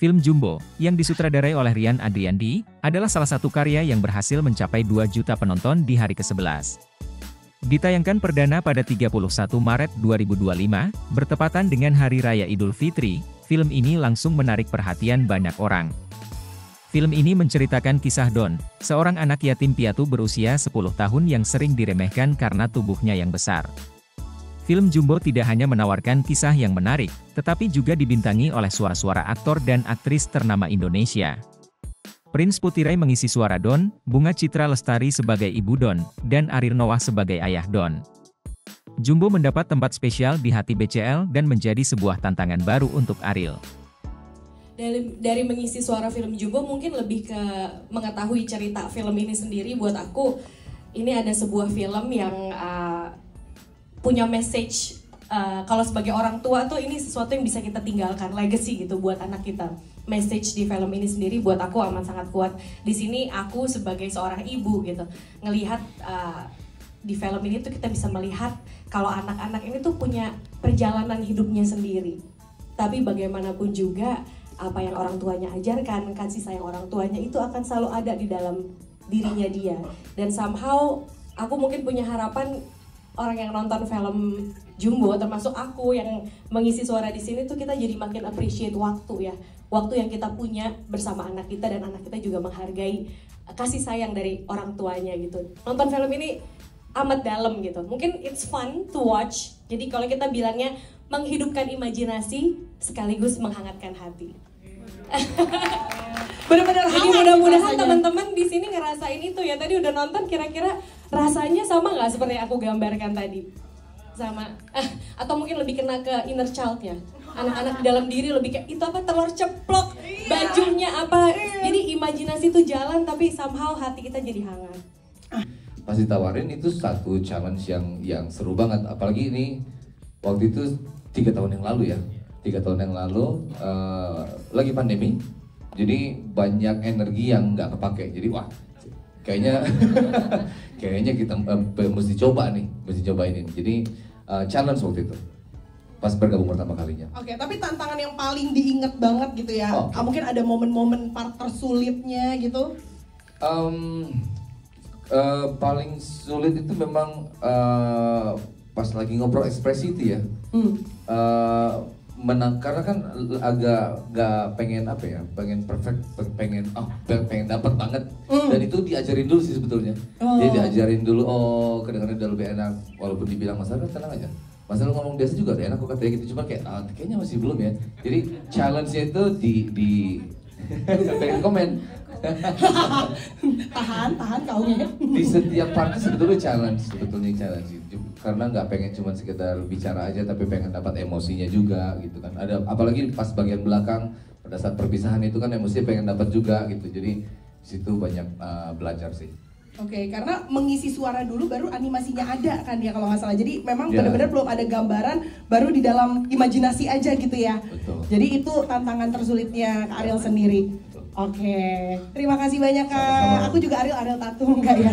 Film Jumbo, yang disutradarai oleh Rian Adriandi, adalah salah satu karya yang berhasil mencapai 2 juta penonton di hari ke-11. Ditayangkan perdana pada 31 Maret 2025, bertepatan dengan Hari Raya Idul Fitri, film ini langsung menarik perhatian banyak orang. Film ini menceritakan kisah Don, seorang anak yatim piatu berusia 10 tahun yang sering diremehkan karena tubuhnya yang besar. Film Jumbo tidak hanya menawarkan kisah yang menarik, tetapi juga dibintangi oleh suara-suara aktor dan aktris ternama Indonesia. Prince Putirai mengisi suara Don, Bunga Citra Lestari sebagai Ibu Don, dan Ariel Noah sebagai Ayah Don. Jumbo mendapat tempat spesial di hati BCL dan menjadi sebuah tantangan baru untuk Ariel. Dari mengisi suara film Jumbo mungkin lebih ke mengetahui cerita film ini sendiri. Buat aku, ini ada sebuah film yang punya message, kalau sebagai orang tua tuh ini sesuatu yang bisa kita tinggalkan, legacy gitu buat anak kita. Message di film ini sendiri buat aku amat sangat kuat. Di sini aku sebagai seorang ibu gitu, ngelihat di film ini tuh kita bisa melihat kalau anak-anak ini tuh punya perjalanan hidupnya sendiri. Tapi bagaimanapun juga, apa yang orang tuanya ajarkan, kasih sayang orang tuanya itu akan selalu ada di dalam dirinya dia. Dan somehow aku mungkin punya harapan orang yang nonton film Jumbo, termasuk aku yang mengisi suara di sini tuh kita jadi makin appreciate waktu ya. Waktu yang kita punya bersama anak kita dan anak kita juga menghargai kasih sayang dari orang tuanya gitu. Nonton film ini amat dalam gitu. Mungkin it's fun to watch. Jadi kalau kita bilangnya menghidupkan imajinasi sekaligus menghangatkan hati. Benar-benar jadi mudah-mudahan teman-teman di sini ngerasain itu ya. Tadi udah nonton, kira-kira rasanya sama nggak seperti yang aku gambarkan tadi? Sama atau mungkin lebih kena ke inner child-nya, anak-anak di dalam diri lebih kayak itu apa, telur ceplok, bajunya apa, jadi imajinasi itu jalan tapi somehow hati kita jadi hangat. Pas ditawarin itu satu challenge yang seru banget, apalagi ini waktu itu 3 tahun yang lalu ya, 3 tahun yang lalu lagi pandemi, jadi banyak energi yang nggak kepake, jadi wah kayaknya kita mesti coba ini. Jadi challenge waktu itu pas bergabung pertama kalinya. Oke, tapi tantangan yang paling diinget banget gitu ya. Mungkin ada momen-momen part tersulitnya gitu. Paling sulit itu memang pas lagi ngobrol ekspresi itu ya. Karena kan agak gak pengen apa ya, pengen perfect, pengen dapat banget, dan itu diajarin dulu sih sebetulnya. Dia diajarin dulu, kedengarannya udah lebih enak, walaupun dibilang masalah tenang aja, masalah ngomong biasa juga udah enak kok katanya gitu, cuma kayak kayaknya masih belum ya. Jadi challenge-nya itu di pengen komen. tahan kau ya. Di setiap part sebetulnya challenge karena nggak pengen cuma sekedar bicara aja tapi pengen dapat emosinya juga gitu kan. Ada apalagi pas bagian belakang pada saat perpisahan itu kan emosinya pengen dapat juga gitu, jadi situ banyak belajar sih. Oke, karena mengisi suara dulu baru animasinya ada kan ya kalau nggak salah. Jadi memang benar-benar belum ada gambaran, baru di dalam imajinasi aja gitu ya. Betul. Jadi itu tantangan tersulitnya Kak Ariel sendiri. Oke, terima kasih banyak Kak. Sama-sama. Aku juga Ariel tattoo enggak ya?